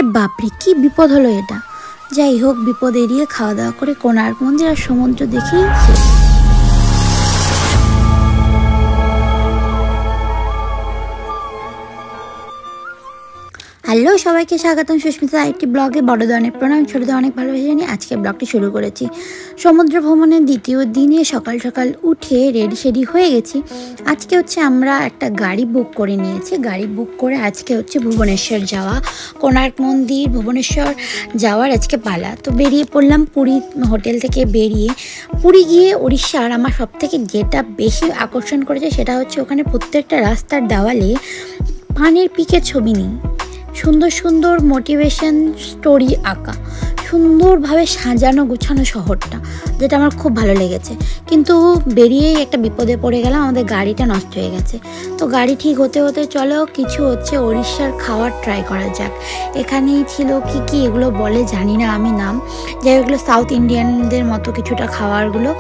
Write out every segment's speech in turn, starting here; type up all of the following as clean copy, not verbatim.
আরে বাপরে, কি বিপদ হলো এটা। যাই হোক, বিপদ এড়িয়ে খাওয়া দাওয়া করে কোণার্ক মন্দির আর সমুদ্র দেখেই শেষ। হ্যালো সবাইকে স্বাগতম সুস্মিতা একটি ব্লগে। বড়দের অনেক প্রণাম, ছোটদের অনেক ভালোবাসা জানিয়ে আজকে ব্লগটি শুরু করেছি। সমুদ্র ভ্রমণের দ্বিতীয় দিনে সকাল সকাল উঠে রেডি হয়ে গেছি। আজকে হচ্ছে আমরা একটা গাড়ি বুক করে নিয়েছি। গাড়ি বুক করে আজকে হচ্ছে ভুবনেশ্বর যাওয়া, কোণার্ক মন্দির ভুবনেশ্বর যাওয়ার আজকে পালা। তো বেরিয়ে পড়লাম পুরী হোটেল থেকে বেরিয়ে। পুরী গিয়ে উড়িষ্যার আমার সবথেকে যেটা বেশি আকর্ষণ করেছে সেটা হচ্ছে ওখানে প্রত্যেকটা রাস্তার দেওয়ালে পানির পিকের ছবি নেই, সুন্দর সুন্দর মোটিভেশন স্টোরি আঁকা, সুন্দরভাবে সাজানো গোছানো শহরটা, যেটা আমার খুব ভালো লেগেছে। কিন্তু বেরিয়েই একটা বিপদে পড়ে গেলাম, আমাদের গাড়িটা নষ্ট হয়ে গেছে। তো গাড়ি ঠিক হতে হতে চলো কিছু হচ্ছে উড়িষ্যার খাবার ট্রাই করা যাক। এখানেই ছিল কি এগুলো বলে জানি না আমি নাম, যাই হোক এগুলো সাউথ ইন্ডিয়ানদের মতো কিছুটা খাবারগুলো।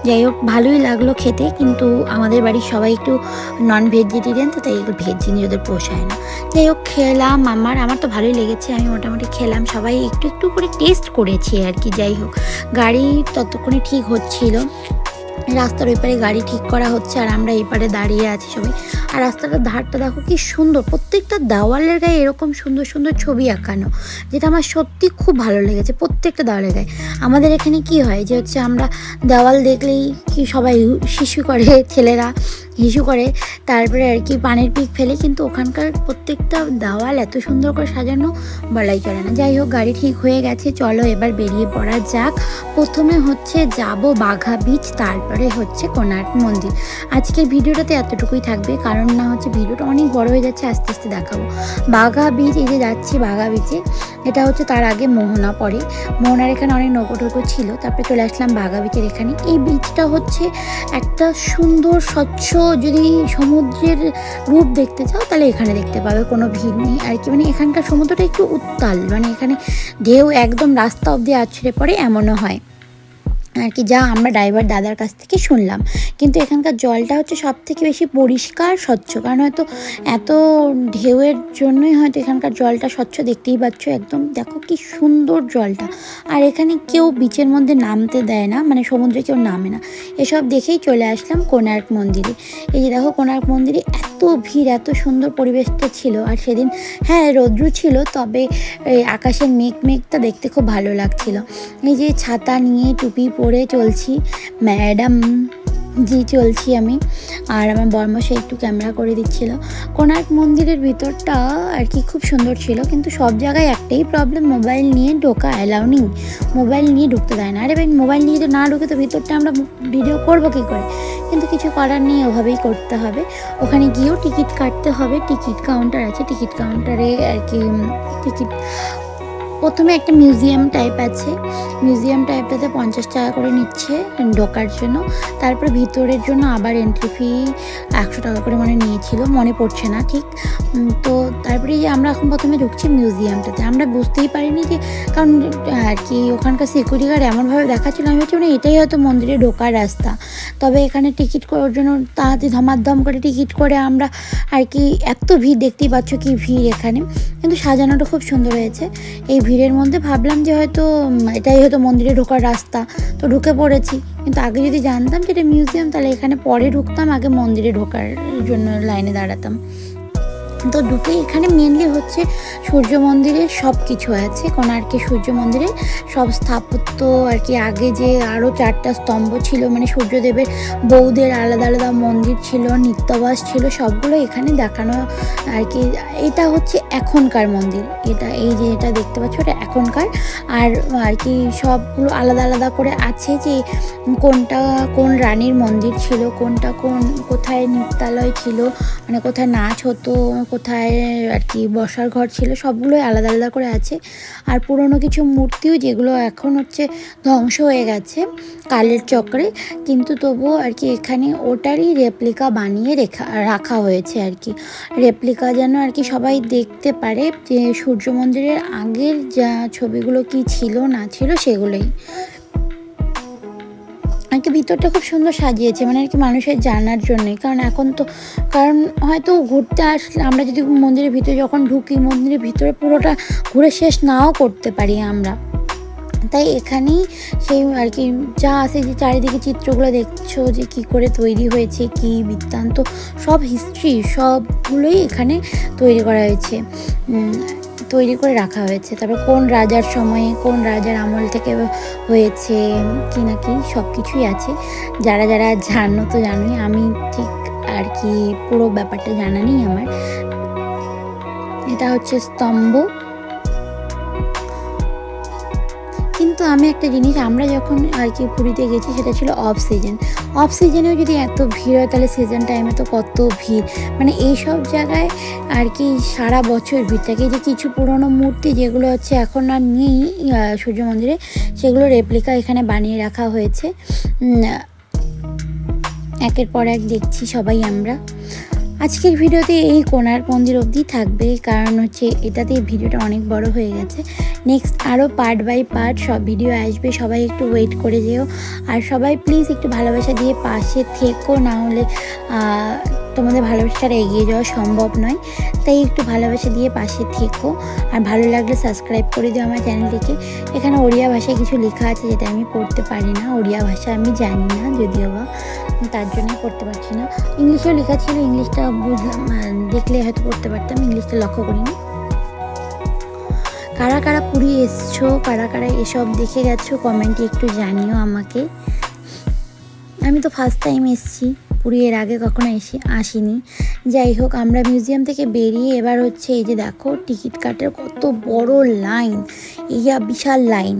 যাই হোক ভালোই লাগলো খেতে, কিন্তু আমাদের বাড়ির সবাই একটু নন ভেজিটেরিয়ান, তো তাই এগুলো ভেজ জিনিস ওদের পোষায় না। যাই হোক খেলাম, আমার তো ভালোই লেগেছে, আমি মোটামুটি খেলাম, সবাই একটু একটু করে টেস্ট করেছি আর কি। যাই হোক গাড়ি ততক্ষণে ঠিক হচ্ছিল, রাস্তার ওই পারে গাড়ি ঠিক করা হচ্ছে আর আমরা এই পারে দাঁড়িয়ে আছি সবাই। আর রাস্তাটার ধারটা দেখো কি সুন্দর, প্রত্যেকটা দেওয়ালের গায়ে এরকম সুন্দর সুন্দর ছবি আঁকানো, যেটা আমার সত্যি খুব ভালো লেগেছে। প্রত্যেকটা দেওয়ালের গায়ে আমাদের এখানে কি হয় যে হচ্ছে আমরা দেওয়াল দেখলেই কি সবাই শিশু করে, ছেলেরা হিসু করে, তারপরে আর কি পানির পিক ফেলে, কিন্তু ওখানকার প্রত্যেকটা দেওয়াল এত সুন্দর করে সাজানো বলাই চলে না। যাই হোক গাড়ি ঠিক হয়ে গেছে, চলো এবার বেরিয়ে পড়া যাক। প্রথমে হচ্ছে যাব বাঘা বিচ, তারপরে হচ্ছে কোণার্ক মন্দির। আজকের ভিডিওটাতে এতটুকুই থাকবে, কারণ না হচ্ছে ভিডিওটা অনেক বড় হয়ে যাচ্ছে, আস্তে আস্তে দেখাবো। বাঘা বিচ, এই যে যাচ্ছি বাঘা বিচে, এটা হচ্ছে তার আগে মোহনা পড়ে। মোহনার এখানে অনেক নৌকো ছিল, তারপরে চলে আসলাম বাঘা বিচের এখানে। এই বিচটা হচ্ছে একটা সুন্দর স্বচ্ছ, যদি সমুদ্রের রূপ দেখতে চাও তাহলে এখানে দেখতে পাবে, কোনো ভিড় নেই আর কি। মানে এখানকার সমুদ্রটা একটু উত্তাল, মানে এখানে ঢেউ একদম রাস্তা অবধি আছড়ে পড়ে এমনও হয় আর কি, যা আমরা ড্রাইভার দাদার কাছ থেকে শুনলাম। কিন্তু এখানকার জলটা হচ্ছে সব থেকে বেশি পরিষ্কার স্বচ্ছ, কারণ হয়তো এত ঢেউয়ের জন্যই হয়তো এখানকার জলটা স্বচ্ছ, দেখতেই পাচ্ছ একদম, দেখো কি সুন্দর জলটা। আর এখানে কেউ বিচের মধ্যে নামতে দেয় না, মানে সমুদ্রে কেউ নামে না। এসব দেখেই চলে আসলাম কোণার্ক মন্দিরে। এই যে দেখো কোণার্ক মন্দিরে এত ভিড়, এত সুন্দর পরিবেশটা ছিল। আর সেদিন হ্যাঁ রৌদ্র ছিল, তবে আকাশের মেঘটা দেখতে খুব ভালো লাগছিল। এই যে ছাতা নিয়ে টুপি পরে চলছি, ম্যাডাম জি চলছি আমি, আর আমার বর্মশাই একটু ক্যামেরা করে দিচ্ছিল। কোণার্ক মন্দিরের ভিতরটা আর কি খুব সুন্দর ছিল, কিন্তু সব জায়গায় একটাই প্রবলেম, মোবাইল নিয়ে ঢোকা অ্যালাউ নেই, মোবাইল নিয়ে ঢুকতে দেয় না। আরে ভাই মোবাইল নিয়ে তো না ঢুকে তো ভিতরটা আমরা ভিডিও করবো কী করে, কিন্তু কিছু করার নেই, ওভাবেই করতে হবে। ওখানে গিয়েও টিকিট কাটতে হবে, টিকিট কাউন্টার আছে, টিকিট কাউন্টারে আর কি টিকিট, প্রথমে একটা মিউজিয়াম টাইপ আছে, মিউজিয়াম টাইপটাতে 50 টাকা করে নিচ্ছে ঢোকার জন্য। তারপরে ভিতরের জন্য আবার এন্ট্রি ফি 100 টাকা করে মনে নিয়েছিল, মনে পড়ছে না ঠিক। তো তারপরে যে আমরা এখন প্রথমে ঢুকছি মিউজিয়ামটাতে, আমরা বুঝতেই পারিনি যে, কারণ আর কি ওখানকার সিকিউরিটি গার্ড এমনভাবে দেখাচ্ছিল, আমি ভাবছি মানে এটাই হয়তো মন্দিরে ঢোকার রাস্তা। তবে এখানে টিকিট করার জন্য তাড়াতাড়ি ধমাধম করে টিকিট করে আমরা আর কি, এত ভিড় দেখতেই পাচ্ছ কি ভিড় এখানে, কিন্তু সাজানোটা খুব সুন্দর হয়েছে। এই ভিড়ের মধ্যে ভাবলাম যে হয়তো এটাই হয়তো মন্দিরে ঢোকার রাস্তা, তো ঢুকে পড়েছি। কিন্তু আগে যদি জানতাম যে এটা মিউজিয়াম, তাহলে এখানে পরে ঢুকতাম, আগে মন্দিরে ঢোকার জন্য লাইনে দাঁড়াতাম। তো ঢুকে এখানে মেনলি হচ্ছে সূর্য মন্দিরের সব কিছু আছে, কোণার্কের সূর্য মন্দিরে সব স্থাপত্য আর কি। আগে যে আরও 4টা স্তম্ভ ছিল, মানে সূর্যদেবের বউদের আলাদা আলাদা মন্দির ছিল, নিত্যবাস ছিল, সবগুলো এখানে দেখানো আর কি। এটা হচ্ছে এখনকার মন্দির, এটা এই যে এটা দেখতে পাচ্ছ এটা এখনকার। আর কি সবগুলো আলাদা আলাদা করে আছে, যে কোনটা কোন রানীর মন্দির ছিল, কোনটা কোথায় নৃত্যালয় ছিল, মানে কোথায় নাচ হতো, কোথায় আর কি বসার ঘর ছিল, সবগুলোই আলাদা আলাদা করে আছে। আর পুরনো কিছু মূর্তিও, যেগুলো এখন হচ্ছে ধ্বংস হয়ে গেছে কালের চক্রে, কিন্তু তবুও আর কি এখানে ওটারই রেপ্লিকা বানিয়ে রাখা হয়েছে আর কি। রেপ্লিকা যেন আর কি সবাই দেখতে পারে যে সূর্য মন্দিরের আগের যা ছবিগুলো কি ছিল না ছিল সেগুলোই। কি ভিতরটা খুব সুন্দর সাজিয়েছে, মানে আর কি মানুষের জানার জন্যই। কারণ এখন তো হয়তো ঘুরতে আসলে আমরা যদি মন্দিরের ভিতরে যখন ঢুকি, মন্দিরের ভিতরে পুরোটা ঘুরে শেষ নাও করতে পারি আমরা। তাই এখানেই সেই আর কি যা আছে, যে চারিদিকে চিত্রগুলো দেখছো যে কি করে তৈরি হয়েছে, কি বৃত্তান্ত, সব হিস্ট্রি সবগুলোই এখানে তৈরি করা হয়েছে, তৈরি করে রাখা হয়েছে। তারপর কোন রাজার সময়ে, কোন রাজার আমল থেকে হয়েছে কি না কি সব কিছুই আছে। যারা যারা জানো তো জানোই, আমি ঠিক আর কি পুরো ব্যাপারটা জানা নেই আমার। এটা হচ্ছে স্তম্ভ। কিন্তু আমি একটা জিনিস, আমরা যখন আর কি পুরীতে গেছি সেটা ছিল অফ সিজনেও যদি এত ভিড় হয় তাহলে সিজন টাইমে তো কত ভিড়। মানে এইসব জায়গায় আর কি সারা বছর ভিড় থাকে। যে কিছু পুরনো মূর্তি যেগুলো হচ্ছে এখন আর নেই সূর্য মন্দিরে, সেগুলো রেপ্লিকা এখানে বানিয়ে রাখা হয়েছে। একের পর এক দেখছি সবাই আমরা। আজকের ভিডিওতে এই কোণার্ক মন্দির অবধি থাকবে, কারণ হচ্ছে এটাতেই ভিডিওটা অনেক বড় হয়ে গেছে। নেক্সট আরও পার্ট বাই পার্ট সব ভিডিও আসবে, সবাই একটু ওয়েট করে যেও। আর সবাই প্লিজ একটু ভালোবাসা দিয়ে পাশে থেকো, না হলে তোমাদের ভালোবাসাটা এগিয়ে যাওয়া সম্ভব নয়। তাই একটু ভালোবাসা দিয়ে পাশে থেকো, আর ভালো লাগলে সাবস্ক্রাইব করে দিও আমার চ্যানেলটিকে। এখানে ওড়িয়া ভাষায় কিছু লেখা আছে যেটা আমি পড়তে পারি না, ওড়িয়া ভাষা আমি জানি না যদিও বা, তার জন্য পড়তে পারছি না। ইংলিশেও লেখা ছিল, ইংলিশটা বুঝলাম, দেখলে হয়তো পড়তে পারতাম, ইংলিশটা লক্ষ্য করিনি। কারা কারা পুরী এসছো, কারা কারা এসব দেখে গেছো কমেন্টে একটু জানিও আমাকে। আমি তো ফার্স্ট টাইম এসছি পুরী, এর আগে কখনো আসিনি। যাই হোক, আমরা মিউজিয়াম থেকে বেরিয়ে এবার হচ্ছে এই যে দেখো টিকিট কাটার কত বড় লাইন, ইয়া বিশাল লাইন।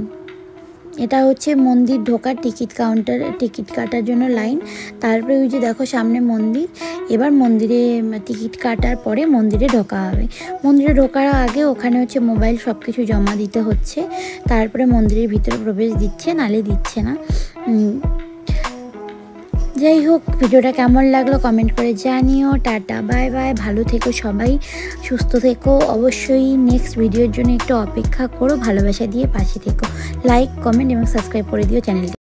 এটা হচ্ছে মন্দির ঢোকার টিকিট কাউন্টার, টিকিট কাটার জন্য লাইন। তারপরে ওই যে দেখো সামনে মন্দির। এবার মন্দিরে টিকিট কাটার পরে মন্দিরে ঢোকা হবে। মন্দিরে ঢোকার আগে ওখানে হচ্ছে মোবাইল সব কিছু জমা দিতে হচ্ছে, তারপরে মন্দিরের ভিতরে প্রবেশ দিচ্ছে, নালে দিচ্ছে না। যাই হোক, ভিডিওটা কেমন লাগলো কমেন্ট করে জানিও। টাটা বাই বাই, ভালো থেকো সবাই, সুস্থ থেকো। অবশ্যই নেক্সট ভিডিওর জন্য একটু অপেক্ষা করো, ভালোবাসা দিয়ে পাশে থেকো। লাইক, কমেন্ট এবং সাবস্ক্রাইব করে দিও চ্যানেলটি।